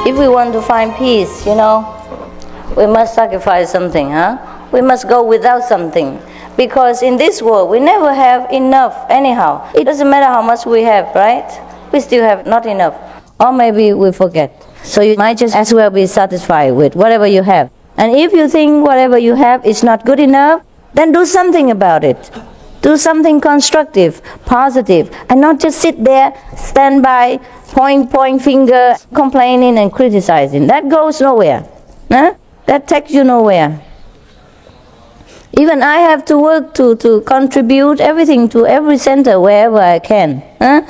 If we want to find peace, you know, we must sacrifice something, huh? We must go without something. Because in this world, we never have enough anyhow. It doesn't matter how much we have, right? We still have not enough. Or maybe we forget. So you might just as well be satisfied with whatever you have. And if you think whatever you have is not good enough, then do something about it. Do something constructive, positive, and not just sit there, stand by, point finger, complaining and criticizing. That goes nowhere. Huh? That takes you nowhere. Even I have to work to contribute everything to every center wherever I can. Huh?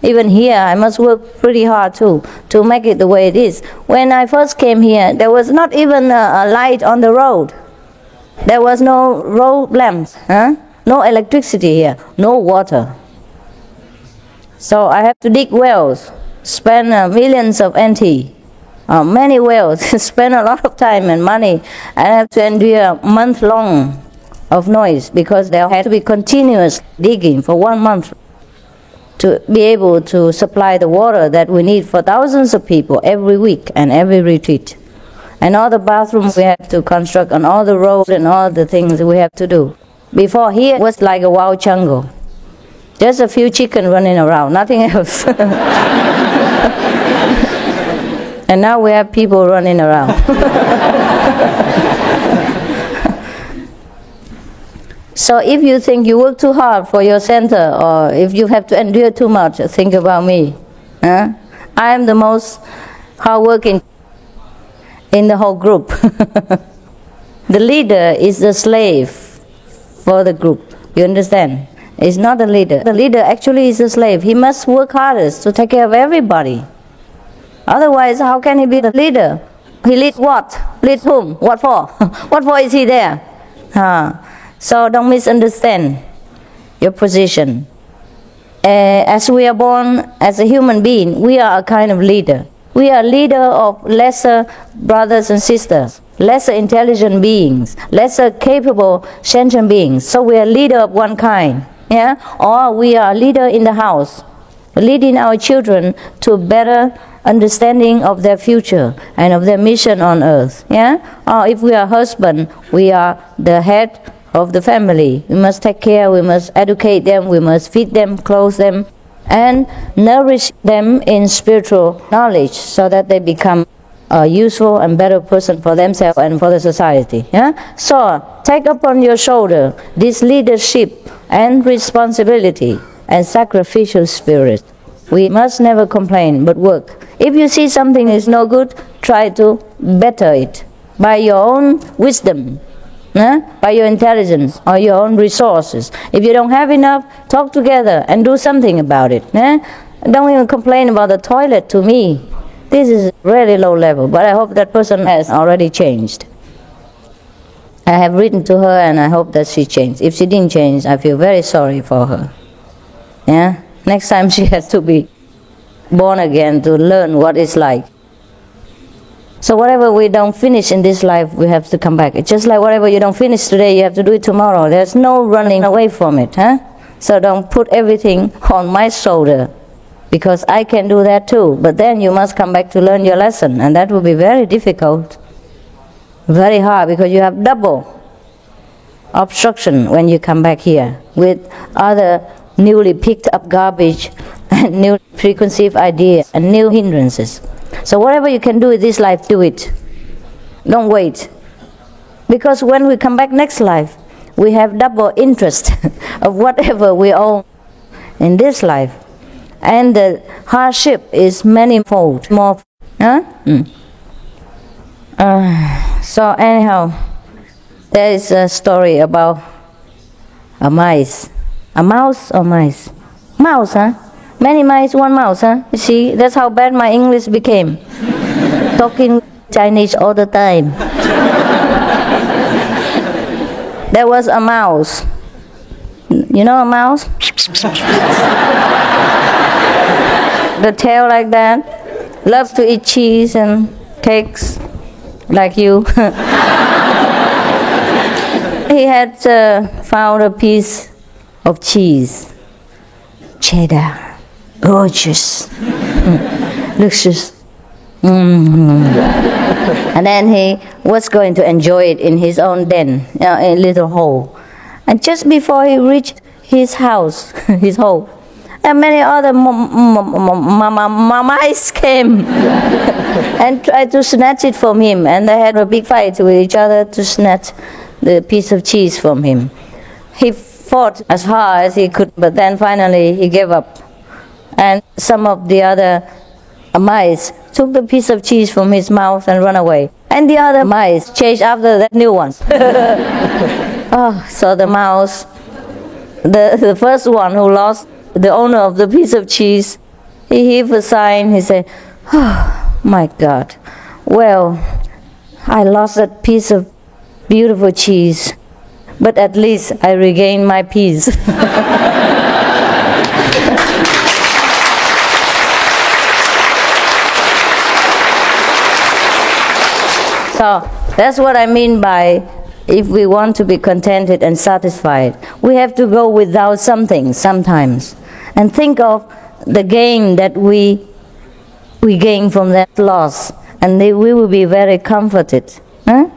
Even here, I must work pretty hard too to make it the way it is. When I first came here, there was not even a light on the road. There was no road lamps, huh? No electricity here, no water. So I have to dig wells, spend millions of NT, many wells, spend a lot of time and money. I have to endure a month long of noise because there had to be continuous digging for 1 month to be able to supply the water that we need for thousands of people every week and every retreat. And all the bathrooms we have to construct, and all the roads and all the things we have to do. Before here, it was like a wild jungle. Just a few chickens running around, nothing else. And now we have people running around. So if you think you work too hard for your center, or if you have to endure too much, think about me. Huh? I am the most hardworking in the whole group. The leader is the slave for the group. You understand? He's not the leader. The leader actually is a slave. He must work hardest to take care of everybody. Otherwise, how can he be the leader? He leads what? Leads whom? What for? What for is he there? So don't misunderstand your position. As we are born as a human being, we are a kind of leader. We are leader of lesser brothers and sisters, lesser intelligent beings, lesser capable sentient beings. So we are leader of one kind. Yeah? Or we are leader in the house, leading our children to better understanding of their future and of their mission on earth. Yeah? Or if we are husband, we are the head of the family. We must take care, we must educate them, we must feed them, clothe them, and nourish them in spiritual knowledge so that they become a useful and better person for themselves and for the society. Yeah? So take upon your shoulder this leadership and responsibility and sacrificial spirit. We must never complain but work. If you see something is no good, try to better it by your own wisdom. By your intelligence or your own resources. If you don't have enough, talk together and do something about it. Don't even complain about the toilet to me. This is really low level, but I hope that person has already changed. I have written to her and I hope that she changed. If she didn't change, I feel very sorry for her. Yeah? Next time she has to be born again to learn what it's like. So whatever we don't finish in this life, we have to come back. It's just like whatever you don't finish today, you have to do it tomorrow. There's no running away from it. So don't put everything on my shoulder, because I can do that too. But then you must come back to learn your lesson, and that will be very difficult. Very hard, because you have double obstruction when you come back here with other newly picked up garbage and new preconceived ideas and new hindrances. So whatever you can do in this life, do it. Don't wait. Because when we come back next life, we have double interest of whatever we own in this life. And the hardship is manifold more. So anyhow, there is a story about a mice. A mouse or mice? Mouse, huh? Many mice, one mouse, huh? You see, that's how bad my English became. Talking Chinese all the time. There was a mouse. You know a mouse? The tail like that. Loves to eat cheese and cakes, like you. He had found a piece of cheese. Cheddar. Gorgeous. Luscious. And then he was going to enjoy it in his own den, a little hole. And just before he reached his house, his hole, and many other mice came and tried to snatch it from him. And they had a big fight with each other to snatch the piece of cheese from him. He fought as hard as he could, but then finally he gave up. And some of the other mice took the piece of cheese from his mouth and ran away. And the other mice chased after that new one. So the mouse, the first one who lost, the owner of the piece of cheese, he heaved a sigh. He said, "Oh my God, well, I lost that piece of beautiful cheese, but at least I regained my peace." So that's what I mean by, if we want to be contented and satisfied, we have to go without something sometimes and think of the gain that we gain from that loss, and we will be very comforted. Huh?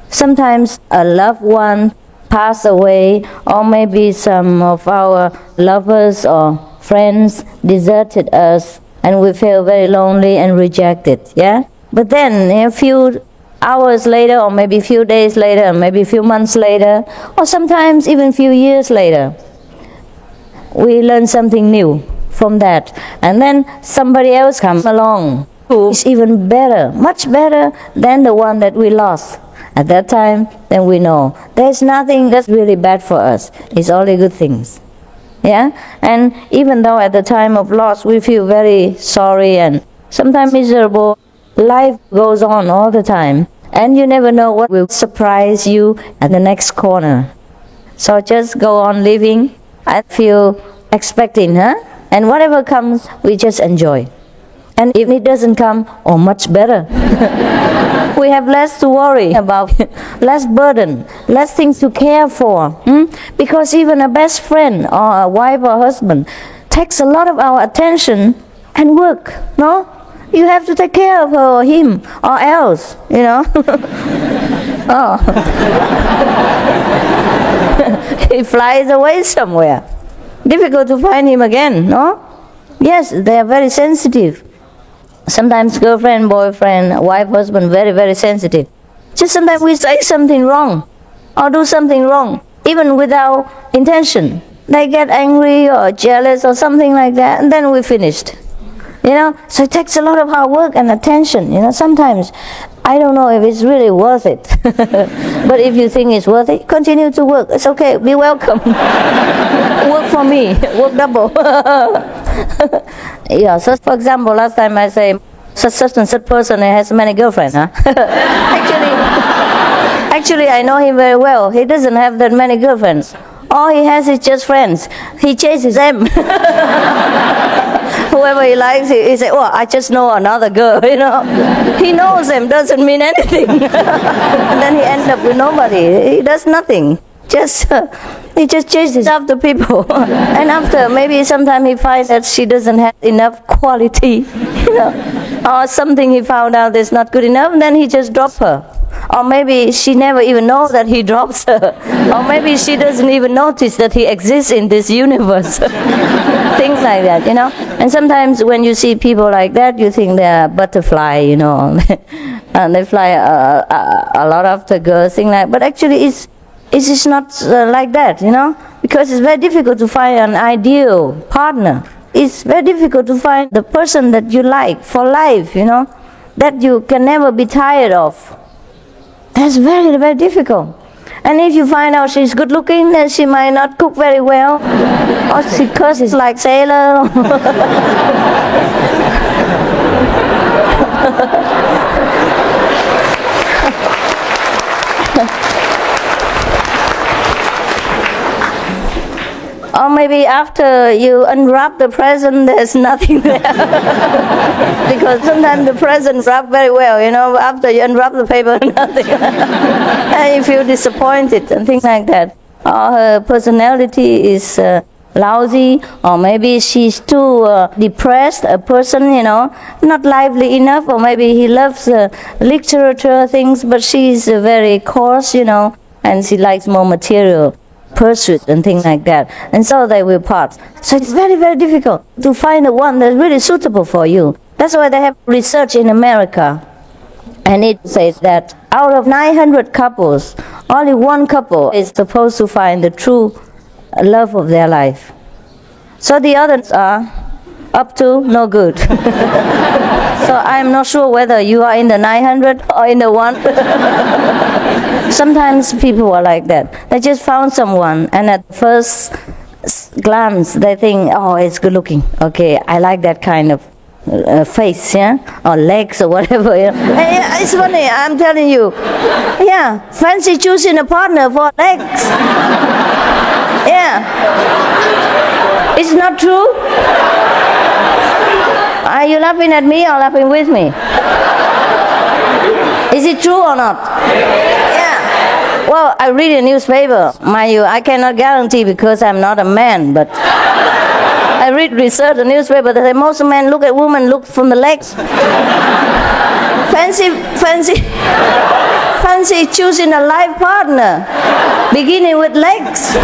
Sometimes a loved one passed away, or maybe some of our lovers or friends deserted us, and we feel very lonely and rejected. Yeah? But then a few hours later, or maybe a few days later, or maybe a few months later, or sometimes even a few years later, we learn something new from that. And then somebody else comes along who is even better, much better than the one that we lost. At that time, then we know there's nothing that's really bad for us. It's only good things. Yeah? And even though at the time of loss we feel very sorry and sometimes miserable, life goes on all the time, and you never know what will surprise you at the next corner. So just go on living. I feel expecting, and whatever comes, we just enjoy. And if it doesn't come, much better. We have less to worry about, less burden, less things to care for. Because even a best friend or a wife or husband takes a lot of our attention and work, no? You have to take care of her or him, or else, you know. He flies away somewhere. Difficult to find him again, no? Yes, they are very sensitive. Sometimes girlfriend, boyfriend, wife, husband, very, very sensitive. Just sometimes we say something wrong, or do something wrong, even without intention. They get angry or jealous or something like that, and then we're finished. You know, so it takes a lot of hard work and attention. You know, sometimes I don't know if it's really worth it. But if you think it's worth it, continue to work. It's okay, be welcome. Work for me, work double. Yeah, so for example, last time I say, such and such person has many girlfriends, Actually, I know him very well. He doesn't have that many girlfriends. All he has is just friends. He chases them. Whoever he likes, he says, "Oh, I just know another girl," you know. He knows them, doesn't mean anything. And then he ends up with nobody. He does nothing. He just chases after people. And after, maybe sometime he finds that she doesn't have enough quality, you know, or something he found out is not good enough, and then he just drops her. Or maybe she never even knows that he drops her. Or maybe she doesn't even notice that he exists in this universe. Things like that, you know. And sometimes when you see people like that, you think they're butterfly, you know. And they fly a lot after girls, things like that. But actually it's just not like that, you know. Because it's very difficult to find an ideal partner. It's very difficult to find the person that you like for life, you know. That you can never be tired of. That's very, very difficult. And if you find out she's good looking, then she might not cook very well, or she curses like sailor. Or maybe after you unwrap the present, there's nothing there. Because sometimes the present wrapped very well, you know, after you unwrap the paper, nothing. And you feel disappointed and things like that. Or her personality is lousy, or maybe she's too depressed, a person, not lively enough, or maybe he loves literature things, but she's very coarse, and she likes more material pursuit and things like that. And so they will part. So it's very, very difficult to find the one that's really suitable for you. That's why they have research in America. And it says that out of 900 couples, only one couple is supposed to find the true love of their life. So the others are up to no good. So I'm not sure whether you are in the 900 or in the one. Sometimes people are like that. They just found someone, and at first glance they think, oh, it's good looking. Okay, I like that kind of face, or legs or whatever. It's funny, I'm telling you. Yeah, fancy choosing a partner for legs. Yeah. It's not true? Are you laughing at me or laughing with me? Is it true or not? Yeah. Well, I read a newspaper. Mind you, I cannot guarantee because I'm not a man, but I read research in the newspaper that say most men look at women, look from the legs. Fancy choosing a life partner, beginning with legs.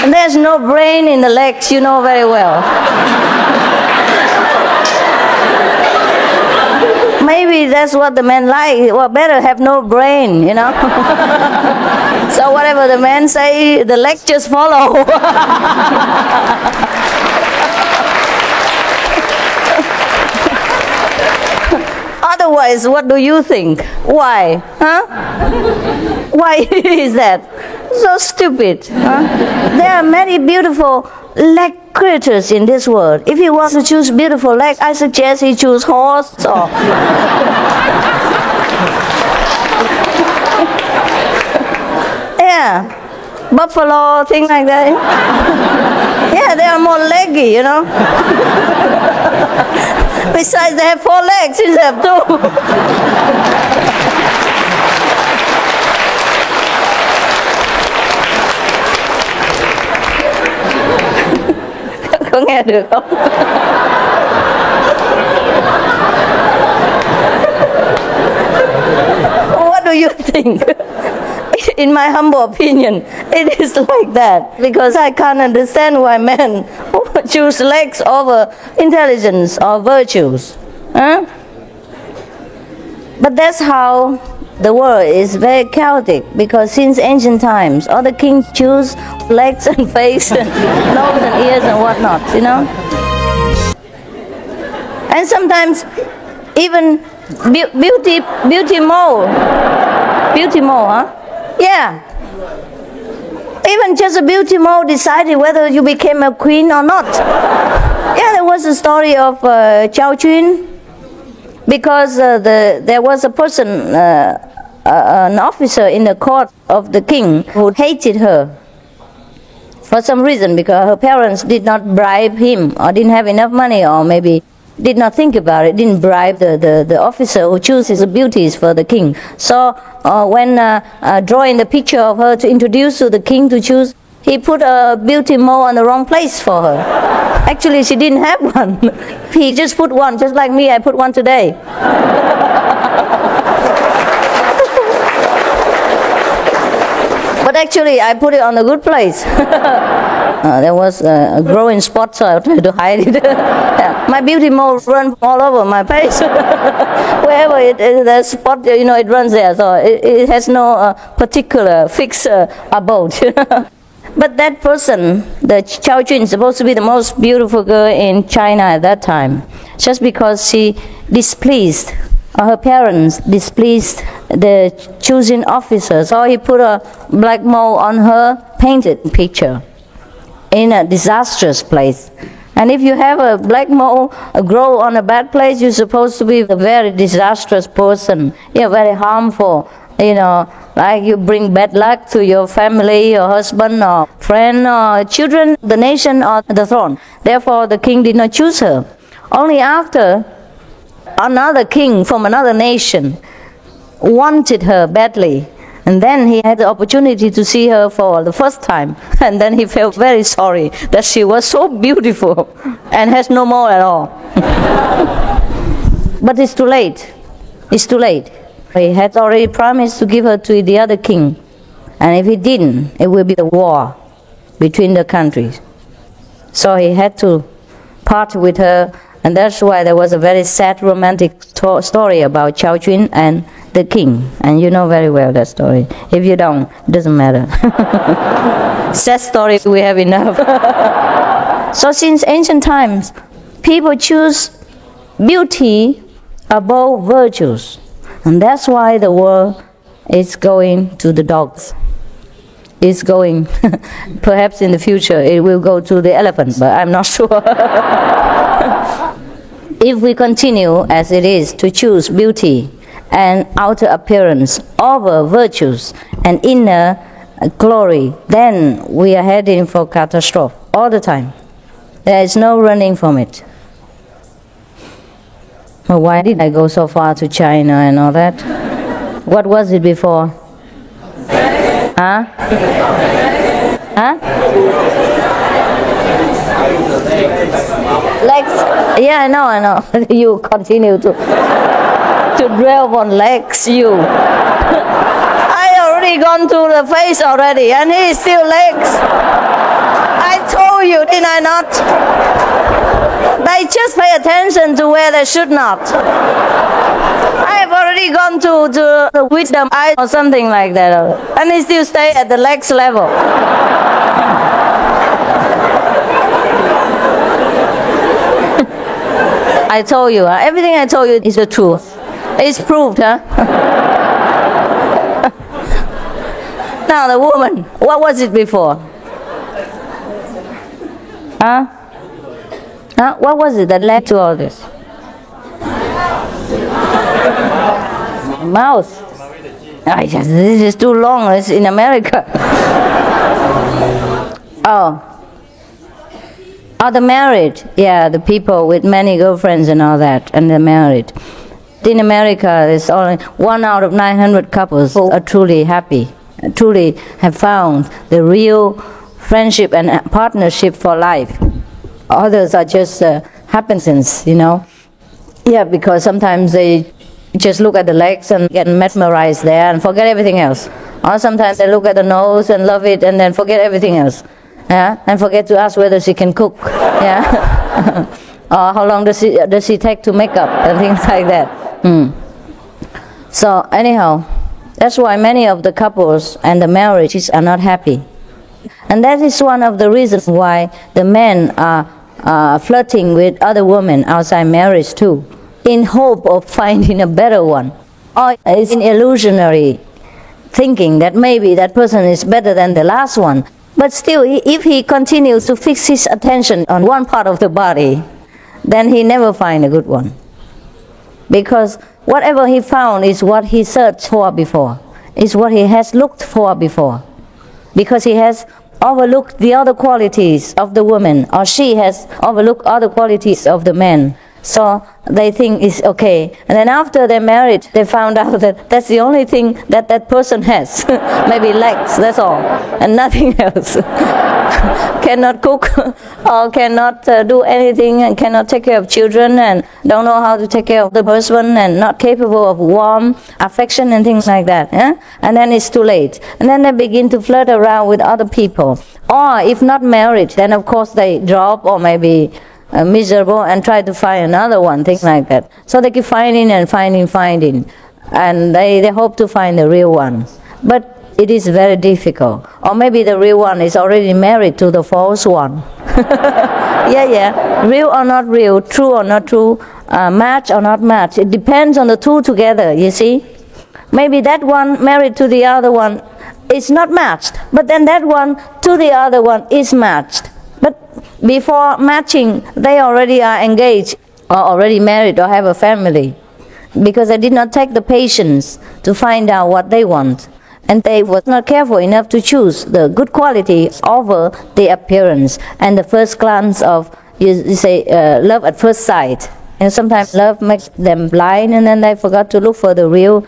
And there's no brain in the legs, you know very well. Maybe that's what the men like. Well, better have no brain, So whatever the men say, the legs just follow. Otherwise, what do you think? Why? Huh? Why is that? So stupid. Huh? There are many beautiful leg creatures in this world. If he wants to choose beautiful leg, I suggest he choose horse or yeah, buffalo, things like that. Yeah, they are more leggy, Besides, they have 4 legs instead of 2. Có nghe được không? What do you think? In my humble opinion, it is like that. Because I can't understand why men choose legs over intelligence or virtues. Huh? But that's how the world is very chaotic, because since ancient times, all the kings choose legs and face and nose and ears and whatnot, And sometimes even beauty mole, huh? Yeah. Even just a beauty mole decided whether you became a queen or not. Yeah, there was a story of Chao Chun. Because there was a person, an officer in the court of the king who hated her for some reason, because her parents did not bribe him or didn't have enough money, or maybe did not think about it, didn't bribe the officer who chooses the beauties for the king. So when drawing the picture of her to introduce to the king to choose, he put a beauty mole on the wrong place for her. Actually, she didn't have one. He just put one, just like me, I put one today. But actually, I put it on a good place. There was a growing spot, so I tried to hide it. Yeah. My beauty mole runs all over my face. Wherever the spot, it runs there. So it has no particular fixed abode. But that person, the Chao Chun, is supposed to be the most beautiful girl in China at that time. Just because she displeased, or her parents displeased the choosing officer. So he put a black mole on her painted picture in a disastrous place. And if you have a black mole grow on a bad place, you're supposed to be a very disastrous person. You're very harmful. Like you bring bad luck to your family, your husband, or friend, or children, the nation, or the throne. Therefore, the king did not choose her. Only after another king from another nation wanted her badly. And then he had the opportunity to see her for the first time. And then he felt very sorry that she was so beautiful and has no more at all. But it's too late. It's too late. He had already promised to give her to the other king. And if he didn't, it will be a war between the countries. So he had to part with her. And that's why there was a very sad romantic story about Chao Chun and the king. And you know very well that story. If you don't, it doesn't matter. Sad story we have enough. So since ancient times, people choose beauty above virtues. And that's why the world is going to the dogs. It's going, perhaps in the future it will go to the elephant, but I'm not sure. If we continue as it is to choose beauty and outer appearance over virtues and inner glory, then we are heading for catastrophe all the time. There is no running from it. Well, why did I go so far to China and all that? What was it before? Huh? Huh? Legs? Yeah, I know. You continue to dwell on legs, you. I already gone to the face already, and he is still legs. I told you, did I not? They just pay attention to where they should not. I have already gone to the wisdom eye or something like that, and they still stay at the legs level. I told you, everything I told you is the truth. It's proved, huh? Now the woman, what was it before? Huh? Huh? What was it that led to all this? Mouth. Yes, this is too long. It's in America. Oh, the married. Yeah, the people with many girlfriends and all that, and they're married. In America, there's only 1 out of 900 couples who are truly happy, truly have found the real friendship and partnership for life. Others are just happenstance, you know. Yeah, because sometimes they just look at the legs and get mesmerized there and forget everything else. Or sometimes they look at the nose and love it and then forget everything else. Yeah, and forget to ask whether she can cook. Yeah, or how long does she take to make up and things like that. So anyhow, that's why many of the couples and the marriages are not happy. And that is one of the reasons why the men are flirting with other women outside marriage too, in hope of finding a better one. Or it's an illusionary thinking that maybe that person is better than the last one. But still, if he continues to fix his attention on one part of the body, then he never finds a good one. Because whatever he found is what he searched for before, is what he has looked for before. Because he has overlooked the other qualities of the woman, or she has overlooked other qualities of the man. So they think it's okay. And then after they're married, they found out that that's the only thing that that person has. Maybe legs, that's all, and nothing else. Cannot cook, or cannot do anything, and cannot take care of children, and don't know how to take care of the husband, and not capable of warm affection and things like that. Yeah? And then it's too late. And then they begin to flirt around with other people. Or if not married, then of course they drop, or maybe miserable, and try to find another one, things like that. So they keep finding and finding, and they hope to find the real one. But it is very difficult. Or maybe the real one is already married to the false one. Yeah, real or not real, true or not true, match or not match. It depends on the two together, you see. Maybe that one married to the other one is not matched, but then that one to the other one is matched. But before matching, they already are engaged, or already married, or have a family, because they did not take the patience to find out what they want. And they were not careful enough to choose the good quality over the appearance and the first glance of, you say, love at first sight. And sometimes love makes them blind, and then they forgot to look for the real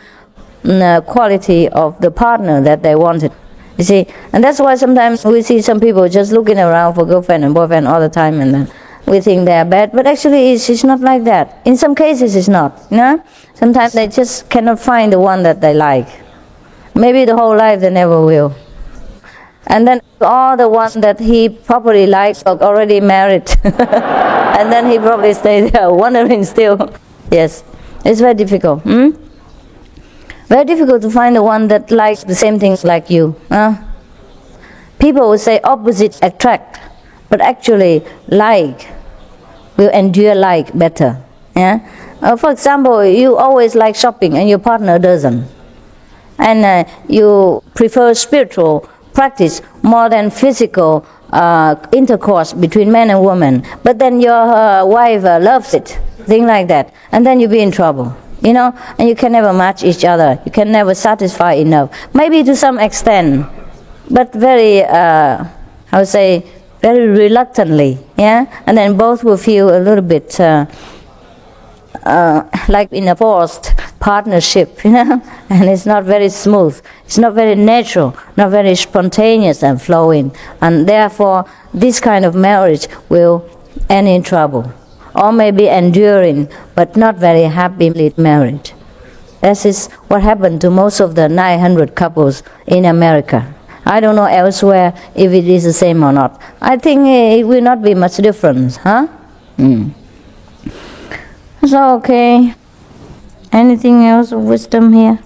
quality of the partner that they wanted. You see, and that's why sometimes we see some people just looking around for girlfriend and boyfriend all the time, and then we think they are bad. But actually, it's not like that. In some cases, it's not. You know? Sometimes they just cannot find the one that they like. Maybe the whole life they never will. And then all the ones that he probably likes are already married. And then he probably stays there wondering still. Yes, it's very difficult. Very difficult to find the one that likes the same things like you. People will say opposites attract, but actually like will endure like better. Yeah. For example, you always like shopping and your partner doesn't. And you prefer spiritual practice more than physical intercourse between man and woman. But then your wife loves it, things like that. And then you'll be in trouble. You know, and you can never match each other. You can never satisfy enough. Maybe to some extent, but very, I would say, very reluctantly. Yeah, and then both will feel a little bit like in a forced partnership, you know, and it's not very smooth. It's not very natural, not very spontaneous and flowing, and therefore this kind of marriage will end in trouble. Or maybe enduring, but not very happily married. This is what happened to most of the 900 couples in America. I don't know elsewhere if it is the same or not. I think it will not be much difference, huh? So, okay. Anything else of wisdom here?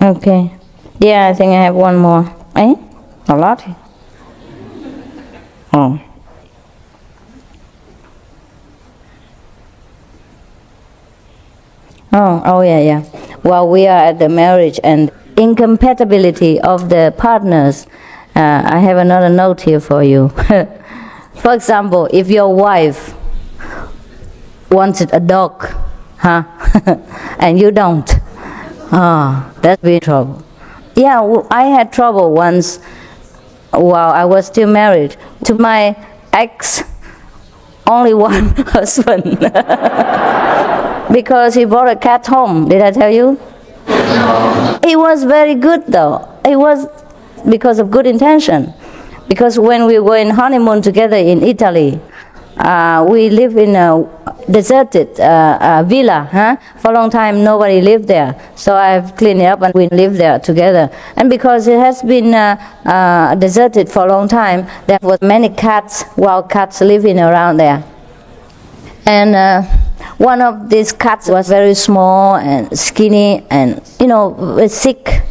Okay. Yeah, I think I have one more. Eh? A lot? Oh. Oh, yeah. While we are at the marriage and incompatibility of the partners, I have another note here for you. For example, if your wife wanted a dog, and you don't, that's big trouble. Yeah, I had trouble once while I was still married to my ex, only one husband. Because he brought a cat home. Did I tell you? No. It was very good though. It was because of good intention. Because when we were in honeymoon together in Italy, we lived in a deserted villa. For a long time, nobody lived there. So I've cleaned it up and we lived there together. And because it has been deserted for a long time, there were many cats, wild cats living around there. And one of these cats was very small and skinny and, you know, sick,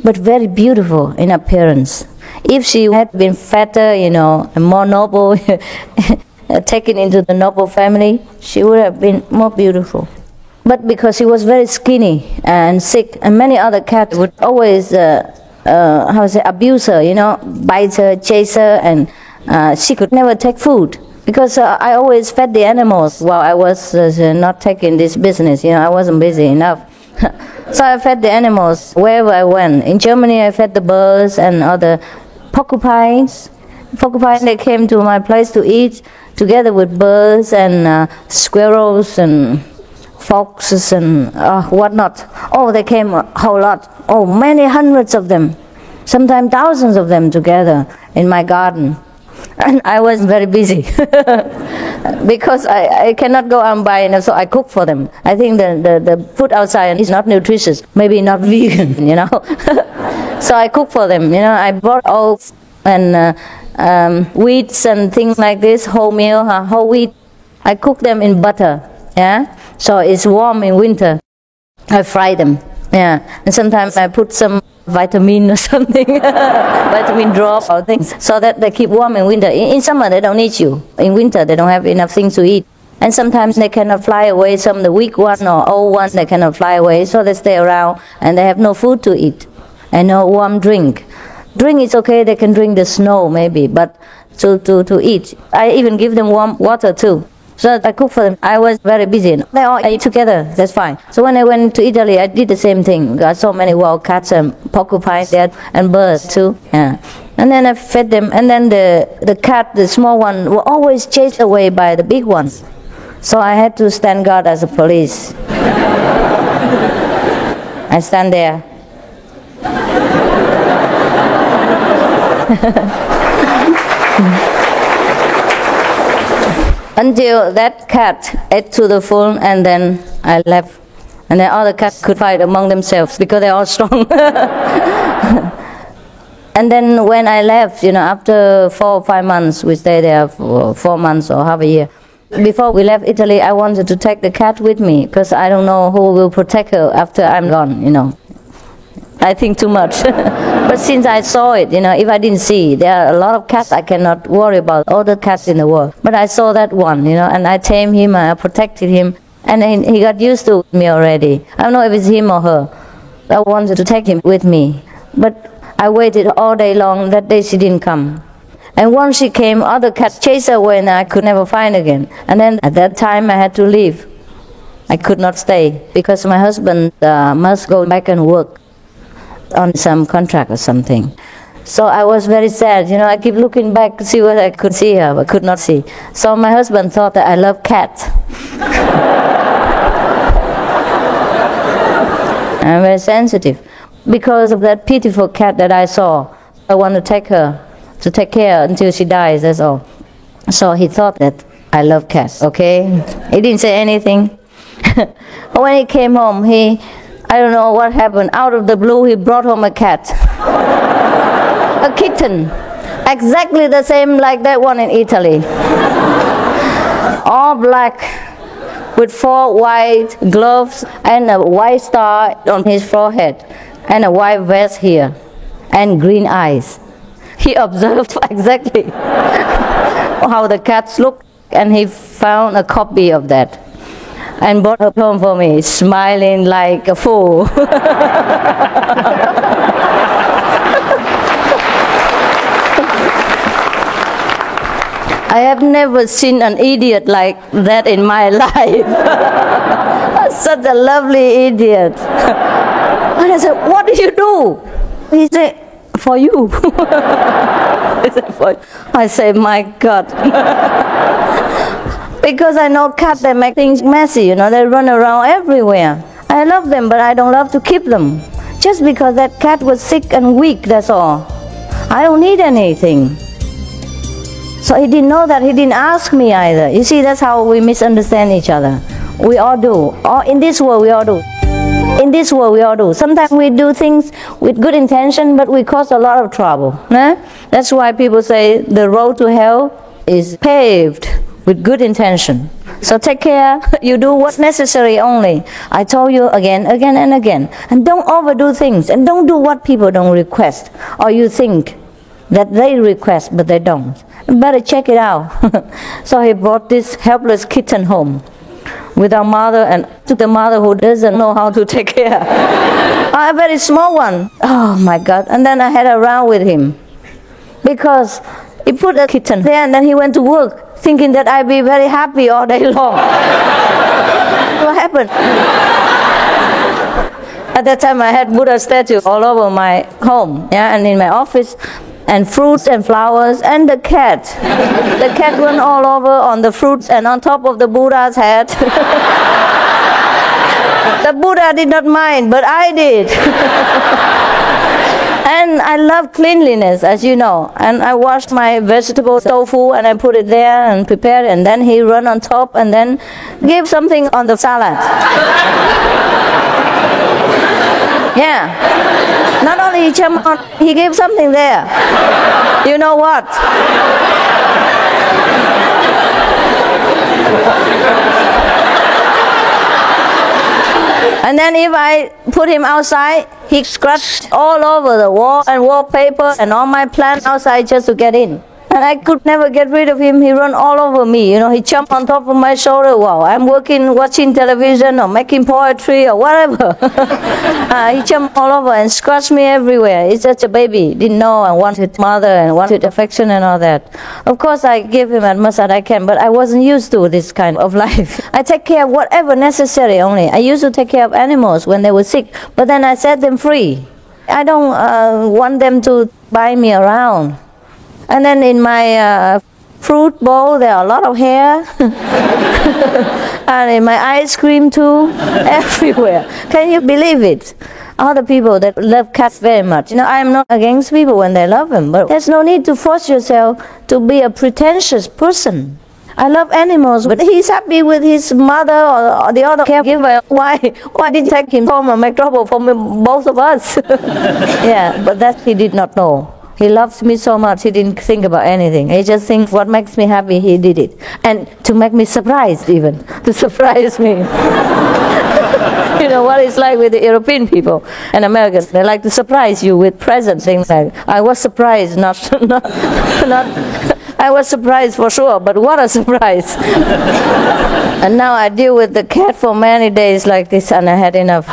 but very beautiful in appearance. If she had been fatter, you know, and more noble, taken into the noble family, she would have been more beautiful. But because she was very skinny and sick, and many other cats would always, abuse her, you know, bite her, chase her, and she could never take food. Because I always fed the animals while I was not taking this business, you know, I wasn't busy enough. So I fed the animals wherever I went. In Germany, I fed the birds and other porcupines. Porcupines, they came to my place to eat together with birds and squirrels and foxes and whatnot. Oh, they came a whole lot. Oh, many hundreds of them. Sometimes thousands of them together in my garden. And I was very busy because I cannot go out and buy enough, so I cook for them. I think the food outside is not nutritious, maybe not vegan, you know. So I cook for them, you know. I bought oats and wheats and things like this, whole meal, whole wheat. I cook them in butter, yeah. So it's warm in winter. I fry them, yeah. And sometimes I put some vitamin or something, vitamin drop or things, so that they keep warm in winter. In summer they don't need you. In winter they don't have enough things to eat. And sometimes they cannot fly away, some the weak one or old one, they cannot fly away, so they stay around and they have no food to eat and no warm drink. Drink is okay, they can drink the snow maybe, but to eat. I even give them warm water too. So I cooked for them. I was very busy. They all ate together. That's fine. So when I went to Italy, I did the same thing. Got so many wild cats and porcupines there, and birds too. Yeah. And then I fed them. And then the cat, the small one, were always chased away by the big ones. So I had to stand guard as a police. I stand there. Until that cat ate to the full, and then I left. And then other cats could fight among themselves because they're all strong. And then when I left, after 4 or 5 months, we stayed there for 4 months or half a year. Before we left Italy, I wanted to take the cat with me because I don't know who will protect her after I'm gone, I think too much. But since I saw it, if I didn't see, there are a lot of cats I cannot worry about, all the cats in the world. But I saw that one, and I tamed him, I protected him, and he got used to me already. I don't know if it's him or her. I wanted to take him with me. But I waited all day long. That day she didn't come. And once she came, other cats chased her away and I could never find again. And then at that time I had to leave. I could not stay because my husband must go back and work on some contract or something. So I was very sad. I keep looking back to see whether I could see her, but could not see. So my husband thought that I love cats. I'm very sensitive. Because of that pitiful cat that I saw, I want to take her, to take care until she dies, that's all. So he thought that I love cats, okay? He didn't say anything. When he came home, I don't know what happened. Out of the blue, he brought home a cat. A kitten. Exactly the same like that one in Italy. All black, with 4 white gloves and a white star on his forehead, and a white vest here, and green eyes. He observed exactly how the cats look, and he found a copy of that and brought her home for me, smiling like a fool. I have never seen an idiot like that in my life. Such a lovely idiot. And I said, what do you do? He said, for you. I say, my God. Because I know cats, they make things messy, they run around everywhere. I love them, but I don't love to keep them. Just because that cat was sick and weak, that's all. I don't need anything. So he didn't know that, he didn't ask me either. You see, that's how we misunderstand each other. We all do. In this world, we all do. In this world, we all do. Sometimes we do things with good intention, but we cause a lot of trouble. That's why people say the road to hell is paved with good intention. So take care. You do what's necessary only. I told you again and again. And don't overdo things. And don't do what people don't request. Or you think that they request, but they don't. You better check it out. So he brought this helpless kitten home with our mother, and to the mother who doesn't know how to take care. A very small one. Oh my God. And then I had a row with him because he put a kitten there and then he went to work thinking that I'd be very happy all day long. What happened? At that time I had Buddha statue all over my home, and in my office, and fruits and flowers, and the cat. The cat went all over on the fruits and on top of the Buddha's head. The Buddha did not mind, but I did. And I love cleanliness, as you know. And I washed my vegetable tofu and I put it there and prepared it, and then he ran on top and then gave something on the salad. Yeah. Not only he jumped on, he gave something there. You know what? And then if I put him outside, he scratched all over the wall and wallpaper and all my plants outside just to get in. And I could never get rid of him. He run all over me. You know, he jumped on top of my shoulder. Wow, I'm working, watching television or making poetry or whatever. He jumped all over and scratched me everywhere. He's such a baby. Didn't know and wanted mother and wanted affection and all that. Of course, I give him as much as I can, but I wasn't used to this kind of life. I take care of whatever necessary only. I used to take care of animals when they were sick, but then I set them free. I don't want them to buy me around. And then in my fruit bowl, there are a lot of hair. And in my ice cream too, everywhere. Can you believe it? Other people that love cats very much. You know, I am not against people when they love them, but there's no need to force yourself to be a pretentious person. I love animals, but he's happy with his mother or the other caregiver. Why didn't you take him home and make trouble for both of us? Yeah, but that he did not know. He loves me so much, he didn't think about anything. He just thinks what makes me happy, he did it. And to make me surprised even, to surprise me. You know what it's like with the European people and Americans. They like to surprise you with presents, things like, I was surprised, not I was surprised for sure, but what a surprise. And now I deal with the cat for many days like this, and I had enough.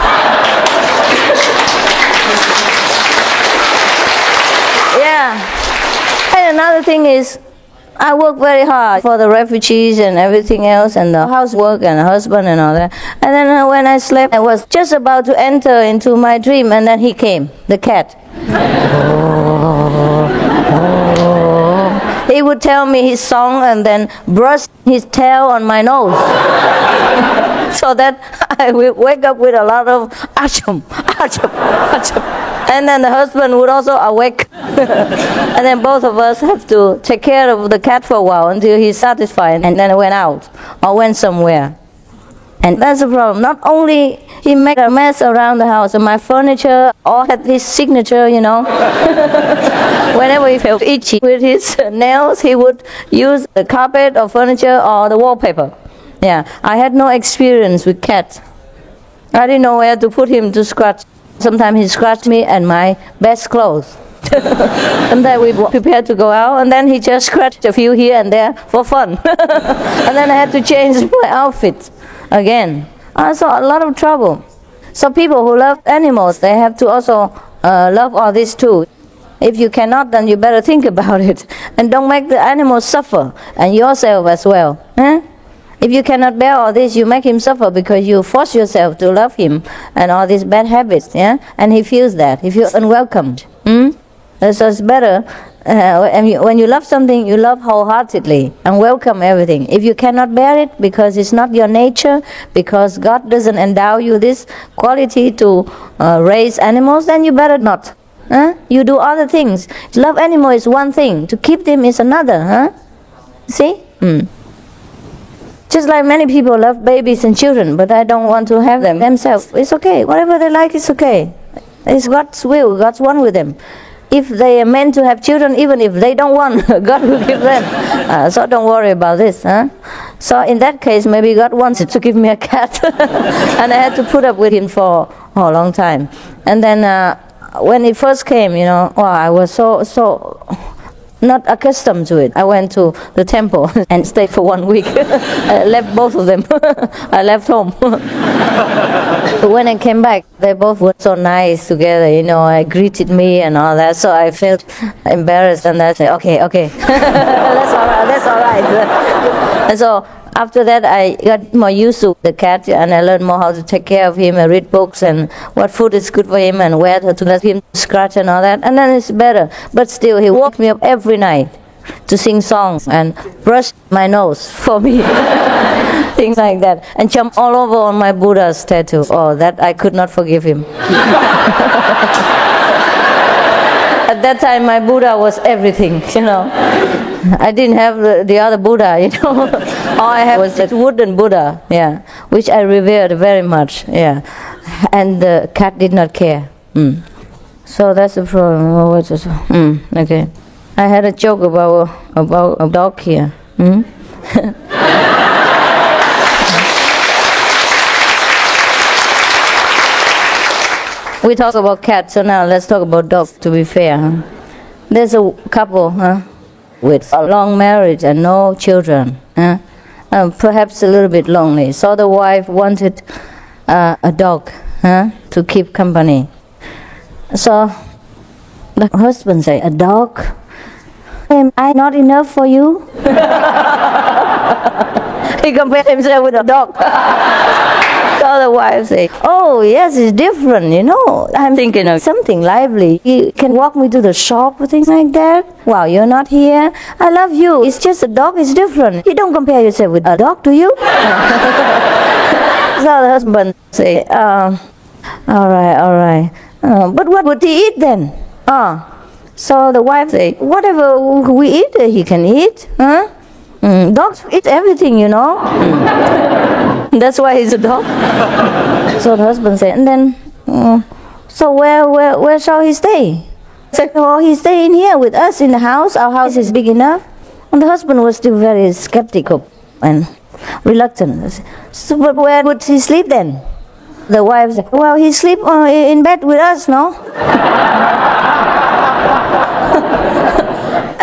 Yeah. And another thing is, I work very hard for the refugees and everything else, and the housework and the husband and all that. And then when I slept, I was just about to enter into my dream, and then he came, the cat. He would tell me his song and then brush his tail on my nose. So that I would wake up with a lot of achum, achum, achum. And then the husband would also awake. And then both of us have to take care of the cat for a while until he's satisfied, and then went out or went somewhere. And that's the problem. Not only he made a mess around the house, and my furniture all had his signature, you know. Whenever he felt itchy with his nails, he would use the carpet or furniture or the wallpaper. Yeah, I had no experience with cats. I didn't know where to put him to scratch. Sometimes he scratched me and my best clothes. Sometimes we prepared to go out, and then he just scratched a few here and there for fun. And then I had to change my outfit again. So a lot of trouble. So people who love animals, they have to also love all this too. If you cannot, then you better think about it. And don't make the animals suffer, and yourself as well. If you cannot bear all this, you make him suffer because you force yourself to love him and all these bad habits, yeah? And he feels that. He feels unwelcomed. So it's better, when you love something, you love wholeheartedly and welcome everything. If you cannot bear it because it's not your nature, because God doesn't endow you this quality to raise animals, then you better not. You do other things. To love animal is one thing, to keep them is another. See? Just like many people love babies and children, but I don't want to have them themselves. It's okay. Whatever they like, it's okay. It's God's will. God's one with them. If they are meant to have children, even if they don't want, God will give them. So don't worry about this. So in that case, maybe God wanted to give me a cat. And I had to put up with him for a long time. And then when it first came, you know, I was so not accustomed to it. I went to the temple and stayed for 1 week. I left both of them. I left home. But when I came back, they both were so nice together, you know, I greeted me and all that, so I felt embarrassed, and I said, okay, that's all right. And so after that, I got more used to the cat, and I learned more how to take care of him and read books and what food is good for him and where to let him scratch and all that. And then it's better. But still, he woke me up every night to sing songs and brush my nose for me. Things like that. And jump all over on my Buddha's tattoo. Oh, that I could not forgive him. At that time, my Buddha was everything, you know. I didn't have the other Buddha, you know. All I had was that wooden Buddha, yeah, which I revered very much, yeah. And the cat did not care. So that's the problem. Okay. I had a joke about a dog here. We talk about cats, so now let's talk about dogs, to be fair. There's a couple, with a long marriage and no children. Perhaps a little bit lonely. So the wife wanted a dog to keep company. So the husband said, "A dog? Am I not enough for you?" He compared himself with a dog. So the wife said, "Oh yes, it's different, you know. I'm thinking of something lively. You can walk me to the shop or things like that. Wow, you're not here. I love you. It's just a dog, it's different. You don't compare yourself with a dog, do you?" So the husband said, all right. But what would he eat then? So the wife said, "Whatever we eat, he can eat. Dogs eat everything, you know." That's why he's a dog. So the husband said, and then, so where shall he stay? He said, "Oh, he's staying here with us in the house. Our house is big enough." And the husband was still very skeptical and reluctant. So, but where would he sleep then? The wife said, "Well, he sleep in bed with us, no?"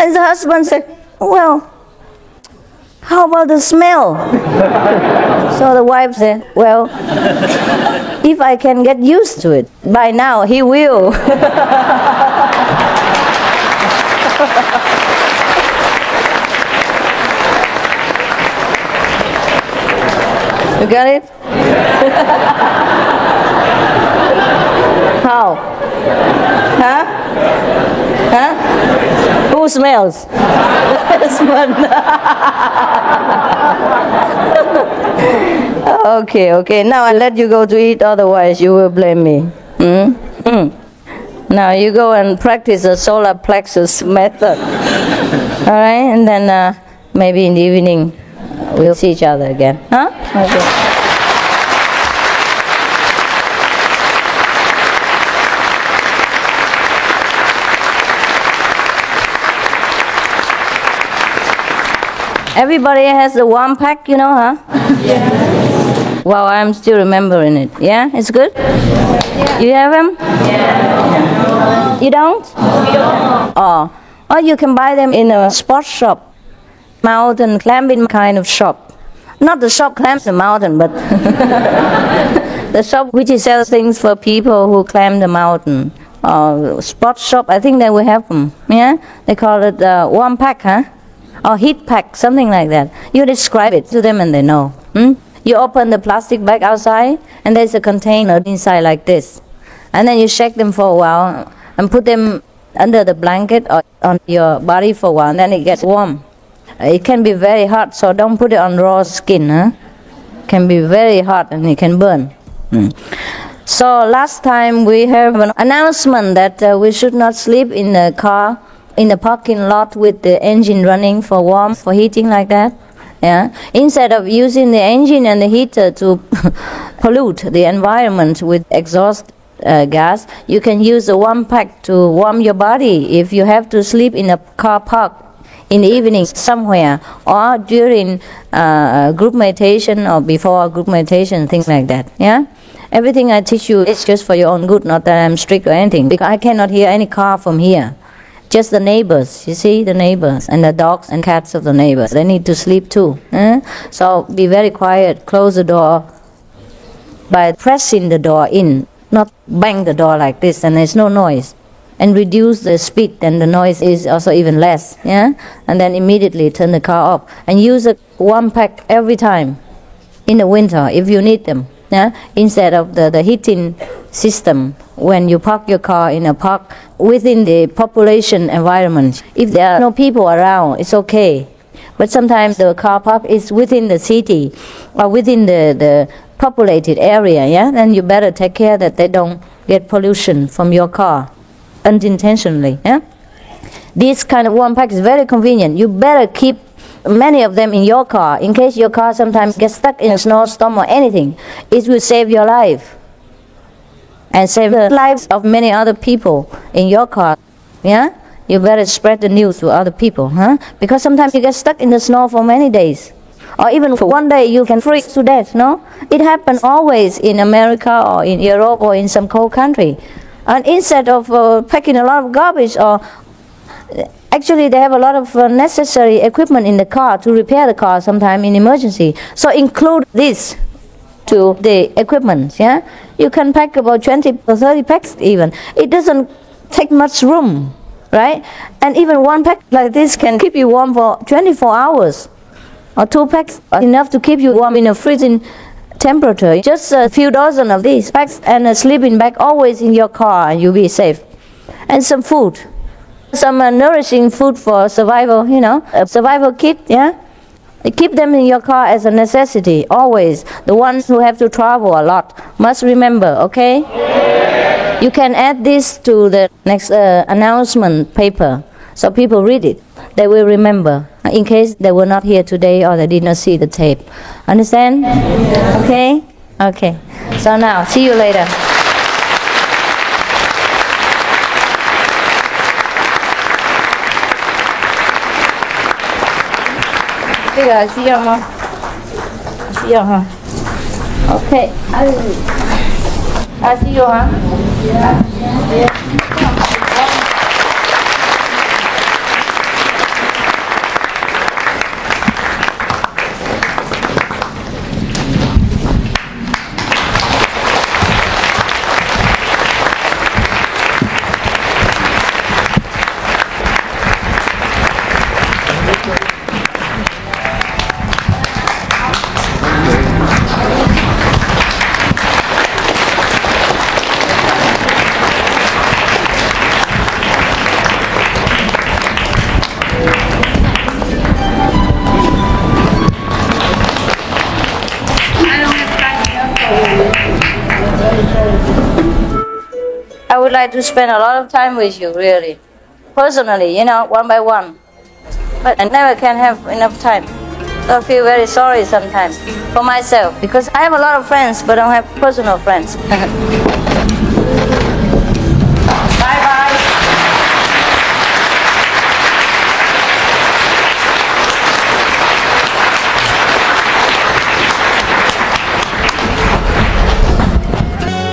And the husband said, "Well, how about the smell?" So the wife said, "Well, if I can get used to it, by now he will." You got it? How? Huh? Who smells? Okay. Now I let you go to eat, otherwise you will blame me. Now you go and practice the solar plexus method. All right, and then maybe in the evening we'll see each other again. Huh? Okay. Everybody has the warm pack, you know, huh? Yeah. Wow, I'm still remembering it. Yeah, it's good? Yeah. You have them? Yeah. You don't? We don't. Oh. Or you can buy them in a sports shop. Mountain climbing kind of shop. Not the shop climbs the mountain, but the shop which sells things for people who climb the mountain. Sports shop, I think they will have them. Yeah? They call it warm pack, huh? Or heat pack, something like that. You describe it to them and they know. You open the plastic bag outside and there's a container inside like this. And then you shake them for a while and put them under the blanket or on your body for a while, and then it gets warm. It can be very hot, so don't put it on raw skin. It can be very hot and it can burn. So last time we have an announcement that we should not sleep in the car, in the parking lot with the engine running for warmth, for heating like that. Yeah. Instead of using the engine and the heater to pollute the environment with exhaust gas, you can use the warm pack to warm your body if you have to sleep in a car park in the evening somewhere, or during group meditation or before group meditation, things like that. Yeah. Everything I teach you is just for your own good, not that I'm strict or anything, because I cannot hear any car from here. Just the neighbors, you see, the neighbors and the dogs and cats of the neighbors. They need to sleep too. So be very quiet, close the door by pressing the door in, not bang the door like this, and there's no noise. And reduce the speed, then the noise is also even less. Yeah? And then immediately turn the car off. And use a warm pack every time in the winter if you need them. Yeah? Instead of the heating system when you park your car in a park within the population environment. If there are no people around, it's okay. But sometimes the car park is within the city or within the populated area, yeah? Then you better take care that they don't get pollution from your car unintentionally. Yeah? This kind of warm pack is very convenient. You better keep many of them in your car, in case your car sometimes gets stuck in a snowstorm or anything. It will save your life and save the lives of many other people in your car. Yeah? You better spread the news to other people, huh? Because sometimes you get stuck in the snow for many days, or even for one day you can freeze to death. No, it happens always in America or in Europe or in some cold country. And instead of packing a lot of garbage or Actually, they have a lot of necessary equipment in the car to repair the car sometime in emergency. So include this to the equipment. Yeah, you can pack about 20 or 30 packs even. It doesn't take much room, right? And even one pack like this can keep you warm for 24 hours. Or 2 packs are enough to keep you warm in a freezing temperature. Just a few dozen of these packs and a sleeping bag always in your car, and you'll be safe. And some food. Some nourishing food for survival, you know, a survival kit, yeah? Keep them in your car as a necessity, always. The ones who have to travel a lot must remember, okay? Yeah. You can add this to the next announcement paper, so people read it. They will remember, in case they were not here today or they did not see the tape. Understand? Yeah. Okay? Okay. So now, see you later. This is需要吗？需要哈。OK， 需要哈。I would like to spend a lot of time with you, really. Personally, you know, one by one. But I never can have enough time. So I feel very sorry sometimes for myself, because I have a lot of friends, but I don't have personal friends. Bye-bye.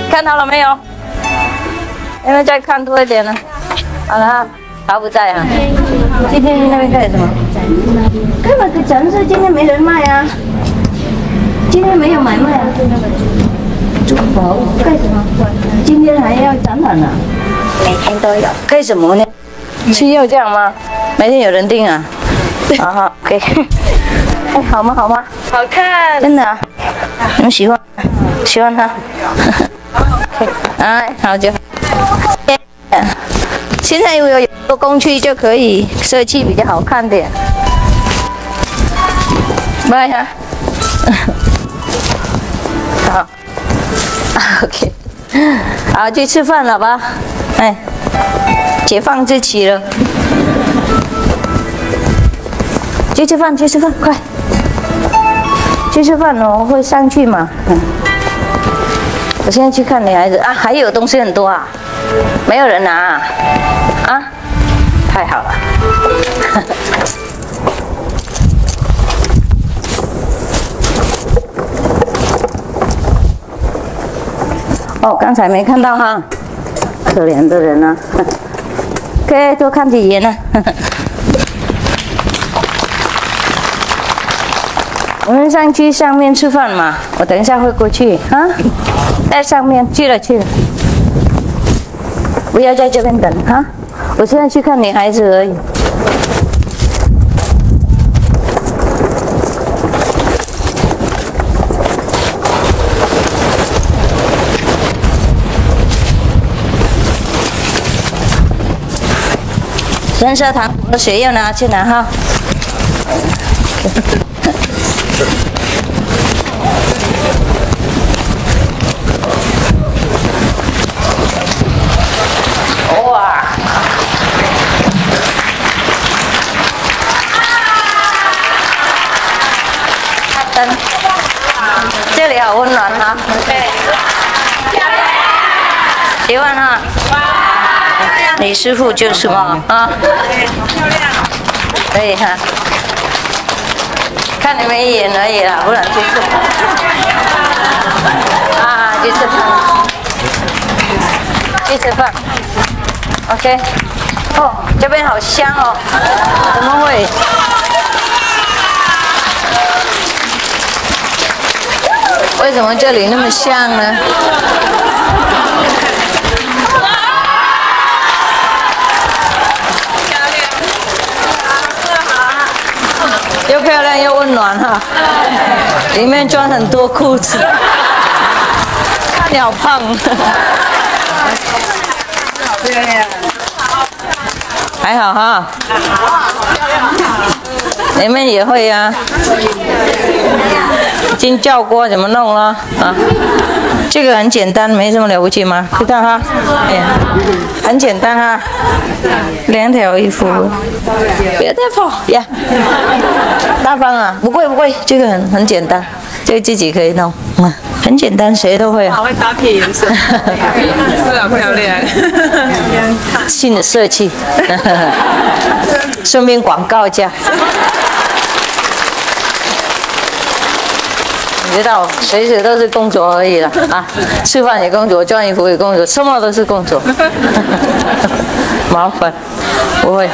看到了没有？有没有再看多一点呢？好了哈，他不在哈。今天那边干什么？根本个城市今天没人卖啊，今天没有买卖啊。珠宝干什么？今天还要展览呢。每天都有。干什么呢？吃药这样吗？每天有人订啊？好好，可以。哎，好吗？好吗？好看。真的啊？你们喜欢？喜欢它？哎，好就好。现在有个工具就可以设计比较好看点。拜哈。好。OK。好，去吃饭了吧？哎，解放日期了。去吃饭，去吃饭，快！去吃饭哦，会上去嘛？我现在去看女孩子啊，还有东西很多啊，没有人拿啊，啊，太好了。哦，刚才没看到哈，可怜的人啊。OK， 多看几眼呢。我们上去上面吃饭嘛，我等一下会过去啊。在上面去了，不要在这边等哈。我现在去看女孩子而已。深色糖和水要拿去拿哈。哇！灯，这里好温暖哈。喜欢哈。李师傅就是嘛啊。可以哈。看你们一眼而已啦，不然去吃啊，去吃饭，去吃饭 ，OK。哦，这边好香哦，怎么会？为什么这里那么香呢？又漂亮又温暖哈，里面装很多裤子，看你好胖。还好哈，你们也会啊。金教锅怎么弄了啊？这个很简单，没什么了不起吗？知道哈？哎呀，很简单哈。2条衣服，别太胖呀，大方啊，不贵不贵，这个很简单，这个自己可以弄，很简单，谁都会啊。好会搭配颜色，是啊，漂亮。新的设计，顺便广告一下。你知道，随时都是工作而已了啊！吃饭也工作，穿衣服也工作，什么都是工作。麻烦，不会。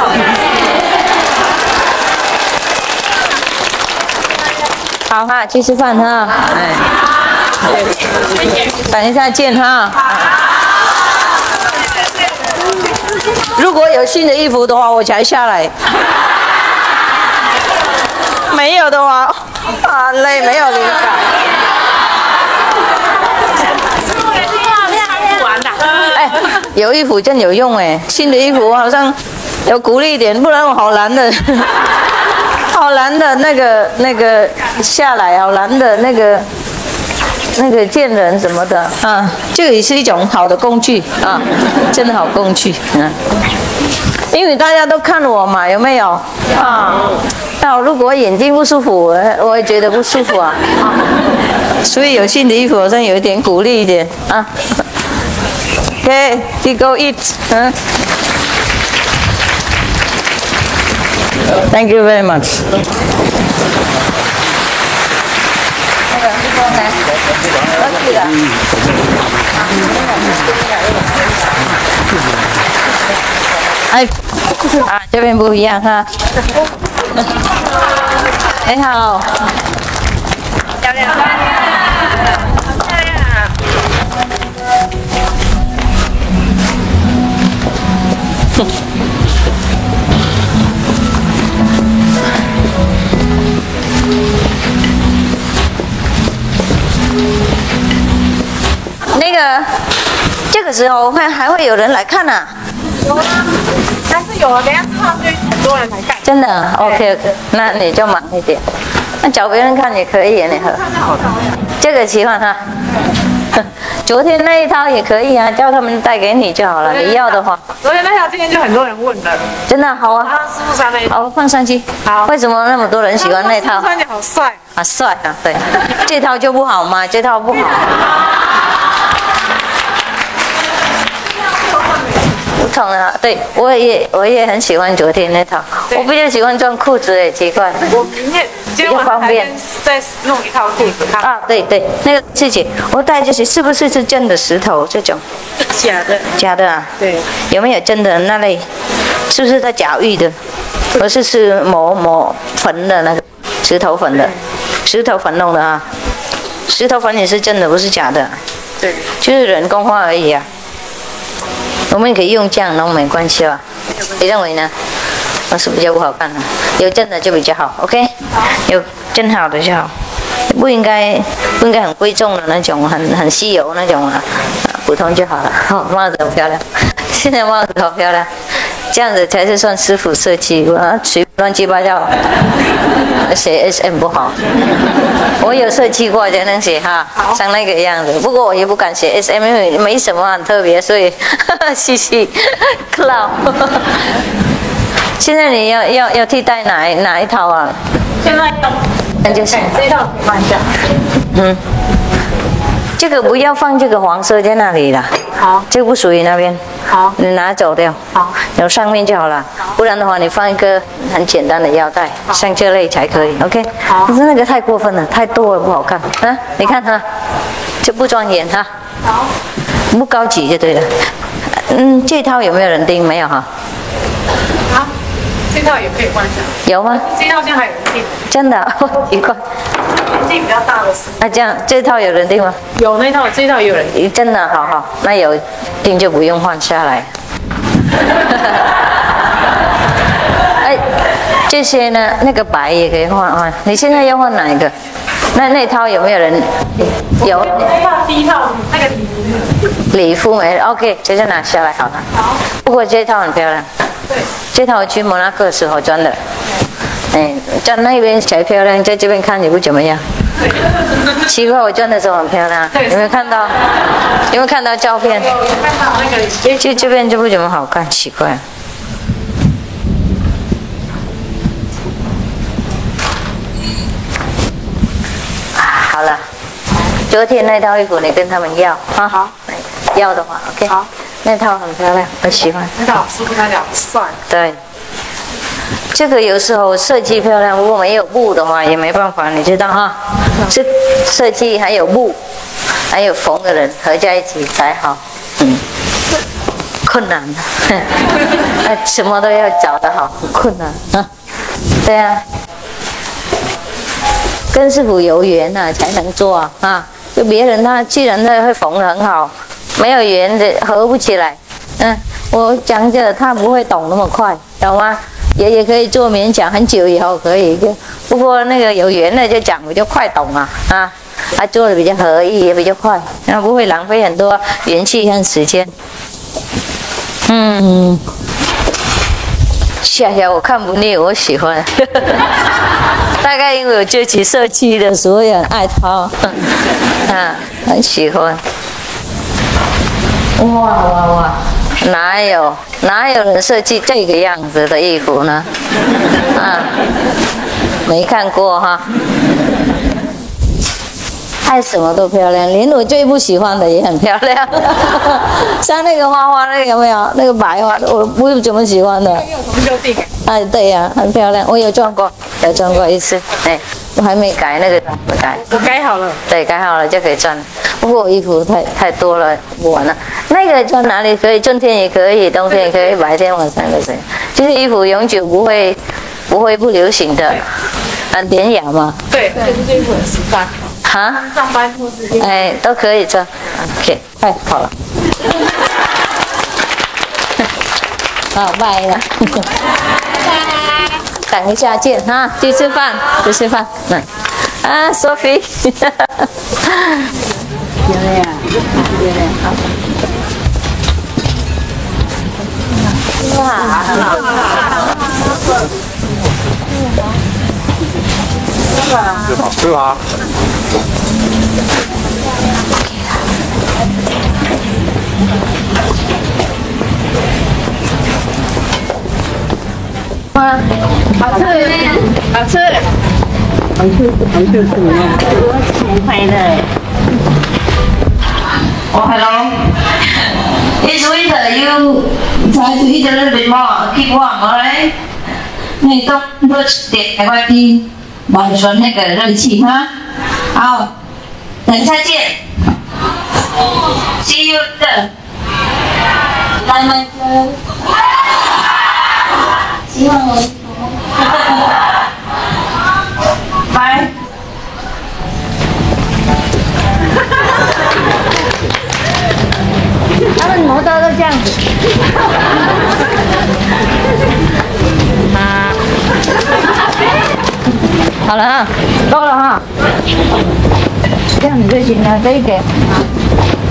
好哈，去吃饭哈。哎，等一下见哈。如果有新的衣服的话，我才下来。没有的话，啊累，没有灵感。哎，有衣服真有用哎，新的衣服好像有鼓励一点，不然我好难的，好难的那个下来，好难的那个见人什么的啊，这个也是一种好的工具啊，真的好工具啊。因为大家都看我嘛，有没有啊？那如果眼睛不舒服，我也觉得不舒服啊。所以有新的衣服好像有一点鼓励一点啊。Okay, you go eat. Thank you very much. 哎，啊，这边不一样哈。你好。漂亮。那个，这个时候还会有人来看啊？有啊，但是有，等下之后就很多人来看。真的 ？OK， 那你就忙一点。那找别人看也可以，你和这个喜欢哈。昨天那一套也可以啊，叫他们带给你就好了。你要的话，昨天那套今天就很多人问了。真的好啊。师傅穿那一套。好，放上去。好。为什么那么多人喜欢那套？穿起来好帅。啊，帅啊，对。这套就不好嘛，这套不好。不同啊，对，我也很喜欢昨天那套。我比较喜欢穿裤子诶，奇怪。我明天今天晚上还再弄一套裤子。啊，对对，那个自己我带这些是不是真的石头这种？假的。假的啊？对。有没有真的那类？是不是在假玉的？而是磨粉的那个石头粉的，石头粉弄的啊。石头粉也是真的，不是假的。对。就是人工化而已啊。我们可以用这样弄，没关系吧？你认为呢？那是比较不好看的，有真的就比较好 ，OK？ 有真好的就好，不应该很贵重的那种，很稀有那种啊，普通就好了。哦，帽子好漂亮，现在帽子好漂亮，这样子才是算师傅设计，我随乱七八糟写 SM 不好。我有设计过才能写哈，像那个样子。不过我也不敢写 SM， 因为没什么很特别，所以嘻嘻 cloud。现在你要替代哪一套啊？现在那就是这一套可以换一下。这个不要放这个黄色在那里了。好，这个不属于那边。好，你拿走掉。好，有上面就好了。不然的话，你放一个很简单的腰带，像这类才可以。OK。好。可是那个太过分了，太多了不好看啊！你看哈，就不庄严哈。好。不高级就对了。这套有没有人订？没有哈。这套也可以换下。有吗？这套现在还有人订，真的、哦，奇怪。年纪比较大的是。那这样这套有人订吗？有那套，这套也有人订。真的，好好，那有订就不用换下来。哎，这些呢，那个白也可以换换。你现在要换哪一个？那套有没有人？有。那套第一套那个礼服没 ？OK， 这就拿下来好了。好。不过这套很漂亮。对。这套我去摩纳哥的时候穿的。哎，在那边才漂亮，在这边看也不怎么样。奇怪，我穿的时候很漂亮，有没有看到？有没有看到照片？有看到那个。就这边就不怎么好看，奇怪。好了，昨天那套衣服你跟他们要啊？好，要的话 ，OK。好，那套很漂亮，我喜欢。那套师傅他讲帅。对。这个有时候设计漂亮，如果没有布的话也没办法，你知道哈？是设计还有布，还有缝的人合在一起才好。困难的，什么都要找得好，很困难啊。对啊，跟师傅有缘啊才能做啊。就别人他既然他会缝得很好，没有缘的合不起来。我讲着他不会懂那么快，懂吗？也可以做勉强很久以后可以，不过那个有缘的就讲比较快懂他做的比较合意也比较快，然后不会浪费很多元气和时间。下我看不腻，我喜欢。大概因为我就起设计的，所以很爱它，很喜欢。哇！哪有人设计这个样子的衣服呢？没看过哈。爱什么都漂亮，连我最不喜欢的也很漂亮。像那个花那个有没有？那个白花的我不怎么喜欢的。对呀，很漂亮，我有撞过一次。我还没改那个，改。我改好了。对，改好了就可以穿。不过我衣服太多了，不完了。那个穿哪里可以？春天也可以，冬天也可以，白天晚上都可以。就是衣服永久不会不流行的，很典雅嘛。对，就是这衣服很时尚。上班或是都可以穿。OK， 太好了。好，拜了。等一下见哈，去吃饭。Sophie。漂亮，好。哇，好吃啊！好吃。Oh, hello. It's winter. You try to eat a little bit more. Keep warm, alright? 你多点赶快去保存那个热气哈。好，等一下见。See you later. 来麦哥。希望我。拜。他们摩托都这样子。好了哈，够了哈。这样子就行了，可以给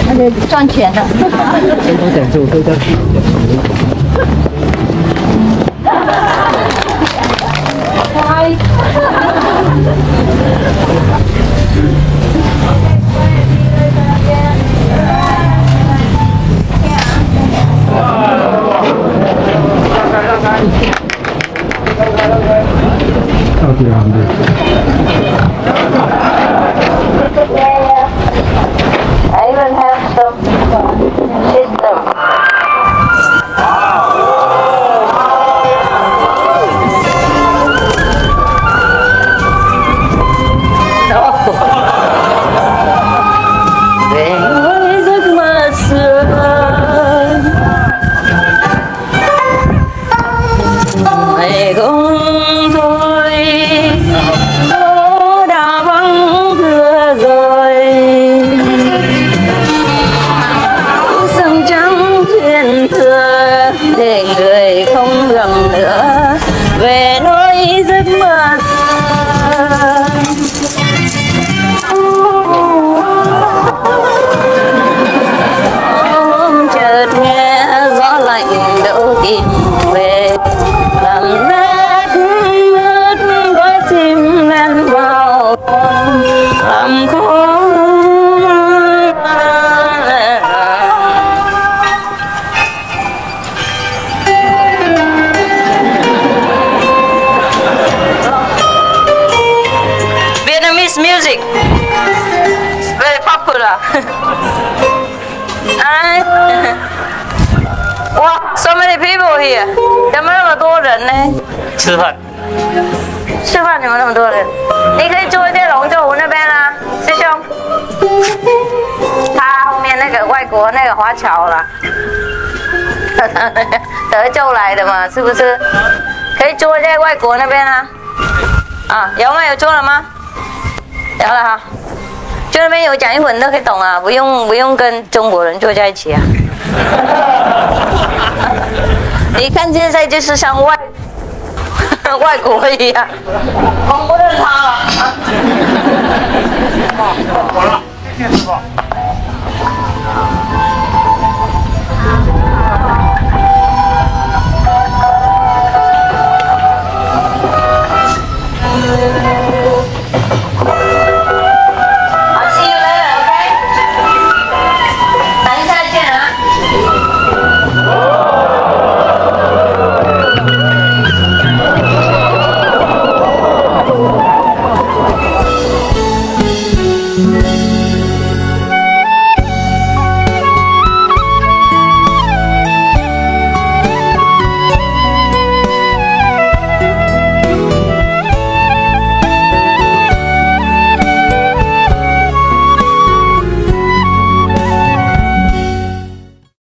那个赚钱的。我讲这我都在。拜。到底好的。I even have some system. 了。哎，哇 ，so many people here， 怎么那么多人呢？吃饭。吃饭怎么那么多人？你可以坐在龙舟湖那边啊，师兄。他后面那个外国那个华侨了，德州来的嘛，是不是？可以坐在外国那边啊。啊，有吗？有坐了吗？有了哈。就那边有讲英文都可以懂啊，不用跟中国人坐在一起啊。你看现在就是像外国一样，我不认他了。